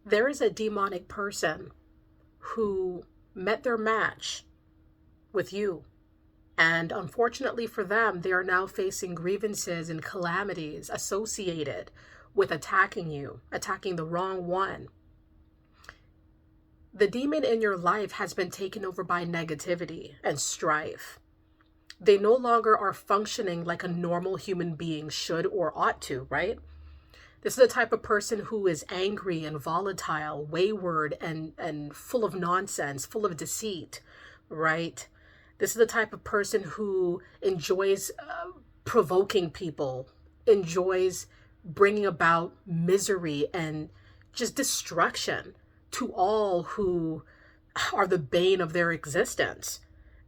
There is a demonic person who met their match with you. And unfortunately for them, they are now facing grievances and calamities associated with attacking you, attacking the wrong one. The demon in your life has been taken over by negativity and strife. They no longer are functioning like a normal human being should or ought to, right? This is the type of person who is angry and volatile, wayward and full of nonsense, full of deceit, right? This is the type of person who enjoys provoking people, enjoys bringing about misery and just destruction to all who are the bane of their existence.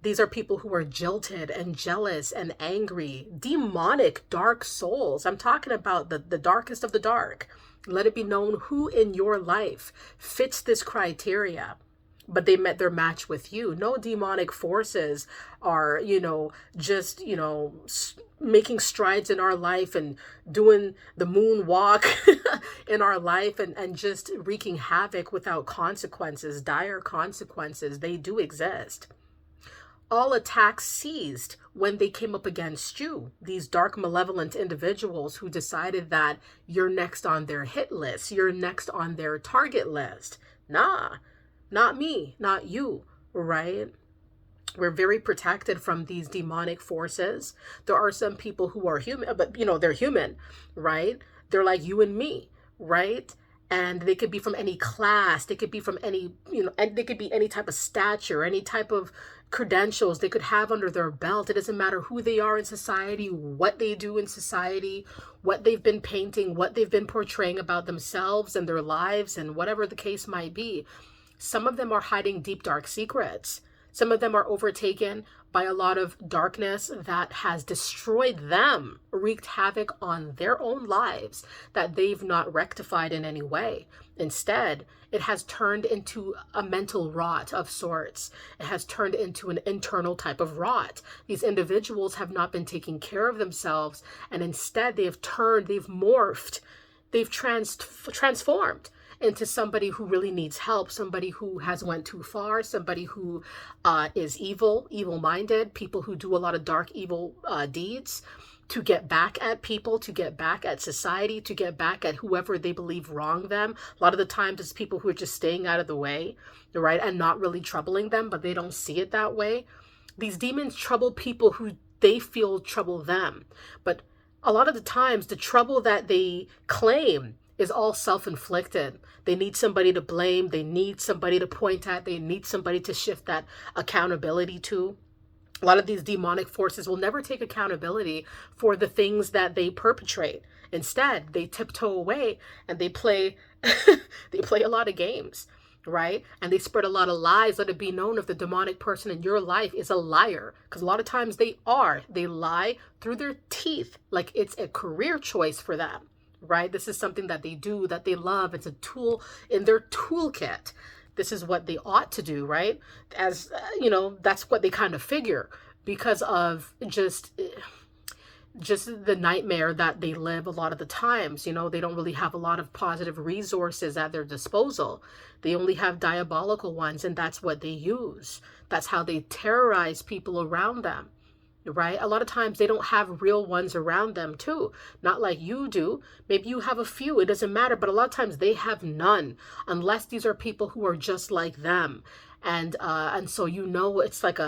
These are people who are jilted and jealous and angry, demonic, dark souls. I'm talking about the darkest of the dark. Let it be known who in your life fits this criteria, but they met their match with you. No demonic forces are, just, making strides in our life and doing the moonwalk in our life and just wreaking havoc without consequences, dire consequences. They do exist. All attacks ceased when they came up against you, these dark, malevolent individuals who decided that you're next on their hit list, you're next on their target list. Nah, not me, not you, right? We're very protected from these demonic forces. There are some people who are human, but they're human, right? They're like you and me, right? And they could be from any class, they could be from any, and they could be any type of stature, any type of credentials they could have under their belt. It doesn't matter who they are in society, what they do in society, what they've been painting, what they've been portraying about themselves and their lives, and whatever the case might be. Some of them are hiding deep, dark secrets. Some of them are overtaken by a lot of darkness that has destroyed them, wreaked havoc on their own lives that they've not rectified in any way. Instead, it has turned into a mental rot of sorts. It has turned into an internal type of rot. These individuals have not been taking care of themselves, and instead they've morphed, they've transformed into somebody who really needs help, somebody who has went too far, somebody who is evil-minded, people who do a lot of dark, evil deeds to get back at people, to get back at society, to get back at whoever they believe wronged them. A lot of the times it's people who are just staying out of the way, right, and not really troubling them, but they don't see it that way. These demons trouble people who they feel trouble them, but a lot of the times the trouble that they claim is all self-inflicted. They need somebody to blame. They need somebody to point at. They need somebody to shift that accountability to. A lot of these demonic forces will never take accountability for the things that they perpetrate. Instead, they tiptoe away and they play they play a lot of games, right? And they spread a lot of lies. Let it be known if the demonic person in your life is a liar, because a lot of times they lie through their teeth like it's a career choice for them. Right? This is something that they do, that they love. It's a tool in their toolkit. This is what they ought to do, right? As, that's what they kind of figure because of just the nightmare that they live a lot of the times. They don't really have a lot of positive resources at their disposal. They only have diabolical ones, and that's what they use. That's how they terrorize people around them. Right? A lot of times they don't have real ones around them too. Not like you do. Maybe you have a few. It doesn't matter. But a lot of times they have none, unless these are people who are just like them. And so it's like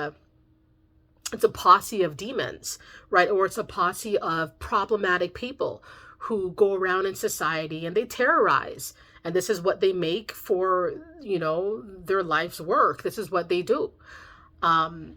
it's a posse of demons, right? Or it's a posse of problematic people who go around in society and they terrorize. And this is what they make for, their life's work. This is what they do.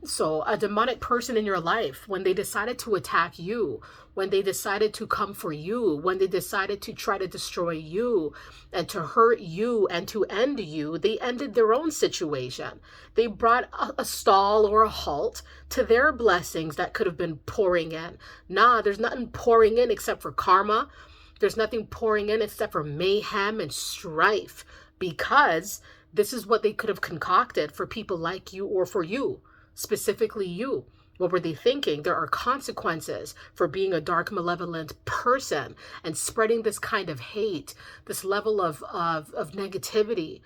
So a demonic person in your life, when they decided to attack you, when they decided to come for you, when they decided to try to destroy you and to hurt you and to end you, they ended their own situation. They brought a stall or a halt to their blessings that could have been pouring in. Nah, there's nothing pouring in except for karma. There's nothing pouring in except for mayhem and strife, because this is what they could have concocted for people like you, or for you, specifically you, What were they thinking? There are consequences for being a dark, malevolent person and spreading this kind of hate, this level of negativity,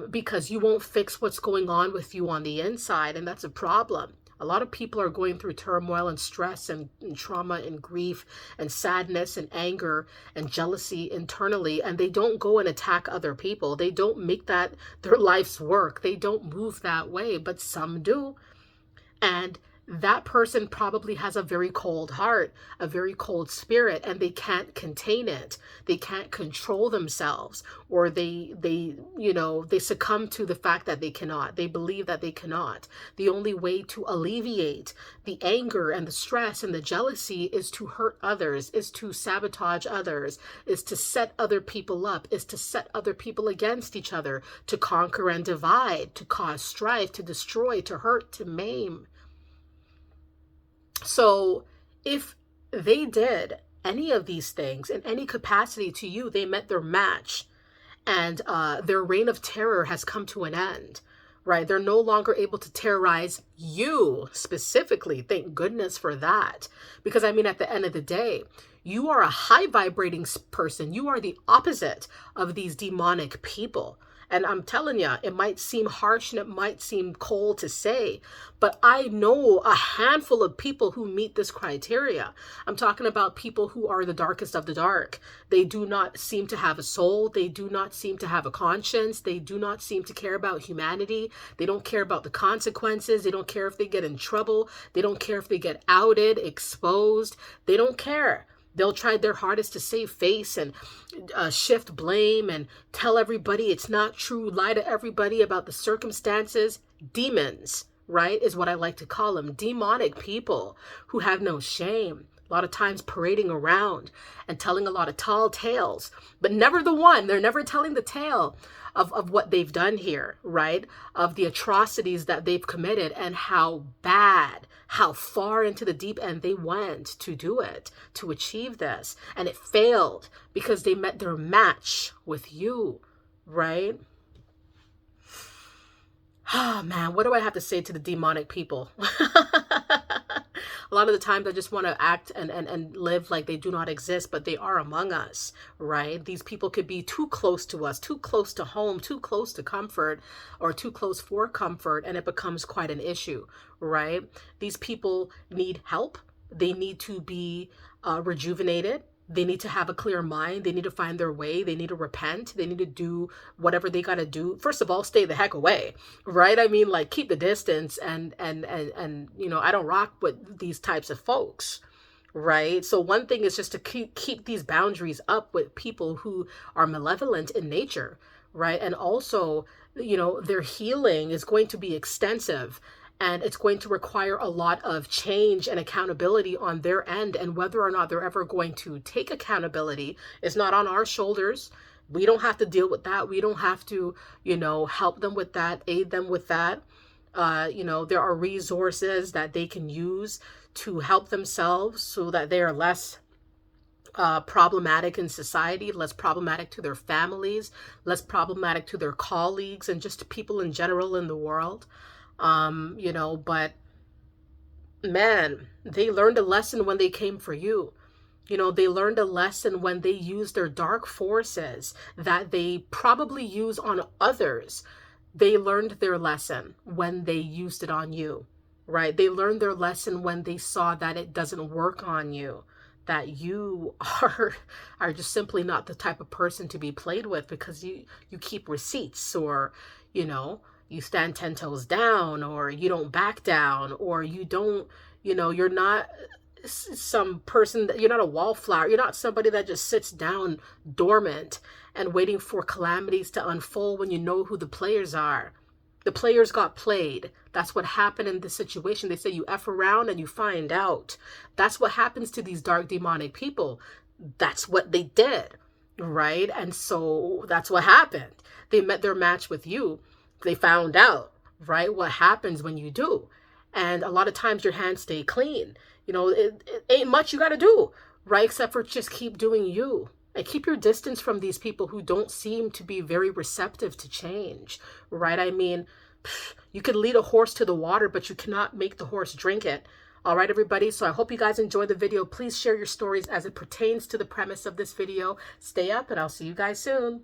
because you won't fix what's going on with you on the inside. And that's a problem. A lot of people are going through turmoil and stress and trauma and grief and sadness and anger and jealousy internally, and they don't go and attack other people. They don't make that their life's work. They don't move that way, but some do. And that person probably has a very cold heart, a very cold spirit, and they can't contain it. They can't control themselves, or they succumb to the fact that they cannot. They believe that they cannot. The only way to alleviate the anger and the stress and the jealousy is to hurt others, is to sabotage others, is to set other people up, is to set other people against each other, to conquer and divide, to cause strife, to destroy, to hurt, to maim. So if they did any of these things in any capacity to you, they met their match, and their reign of terror has come to an end, right? They're no longer able to terrorize you specifically. Thank goodness for that. Because I mean, at the end of the day, you are a high vibrating person. You are the opposite of these demonic people. And I'm telling you, it might seem harsh and it might seem cold to say, but I know a handful of people who meet this criteria. I'm talking about people who are the darkest of the dark. They do not seem to have a soul. They do not seem to have a conscience. They do not seem to care about humanity. They don't care about the consequences. They don't care if they get in trouble. They don't care if they get outed, exposed. They don't care. They'll try their hardest to save face and shift blame and tell everybody it's not true, lie to everybody about the circumstances. Demons, right, is what I like to call them. Demonic people who have no shame. A lot of times parading around and telling a lot of tall tales, but never the one. They're never telling the tale of what they've done here, right? Of the atrocities that they've committed and how bad, how far into the deep end they went to do it, to achieve this. And it failed because they met their match with you, right? Oh man, what do I have to say to the demonic people? A lot of the times I just want to act and live like they do not exist, but they are among us, right? These people could be too close to us, too close to home, too close to comfort, or too close for comfort, and it becomes quite an issue, right? These people need help. They need to be rejuvenated. They need to have a clear mind. They need to find their way. They need to repent. They need to do whatever they got to do. First of all, stay the heck away, right? I mean, like, keep the distance and I don't rock with these types of folks, right? So one thing is just to keep these boundaries up with people who are malevolent in nature, right? And also, their healing is going to be extensive. And it's going to require a lot of change and accountability on their end. And whether or not they're ever going to take accountability is not on our shoulders. We don't have to deal with that. We don't have to, help them with that, aid them with that. There are resources that they can use to help themselves so that they are less problematic in society, less problematic to their families, less problematic to their colleagues, and just to people in general in the world. But man, they learned a lesson when they came for you. They learned a lesson when they used their dark forces that they probably use on others. They learned their lesson when they used it on you, right? They learned their lesson when they saw that it doesn't work on you, that you are just simply not the type of person to be played with because you keep receipts, or, you stand 10 toes down, or you don't back down, or you don't, you're not some person that, you're not a wallflower. You're not somebody that just sits down dormant and waiting for calamities to unfold when you know who the players are. The players got played. That's what happened in this situation. They say you F around and you find out. That's what happens to these dark demonic people. That's what they did, right? And so that's what happened. They met their match with you. They found out, right, what happens when you do. And a lot of times your hands stay clean. It ain't much you got to do, right, except for just keep doing you. And keep your distance from these people who don't seem to be very receptive to change, right? I mean, you could lead a horse to the water, but you cannot make the horse drink it, All right, everybody. So I hope you guys enjoyed the video. Please share your stories as it pertains to the premise of this video. Stay up, and I'll see you guys soon.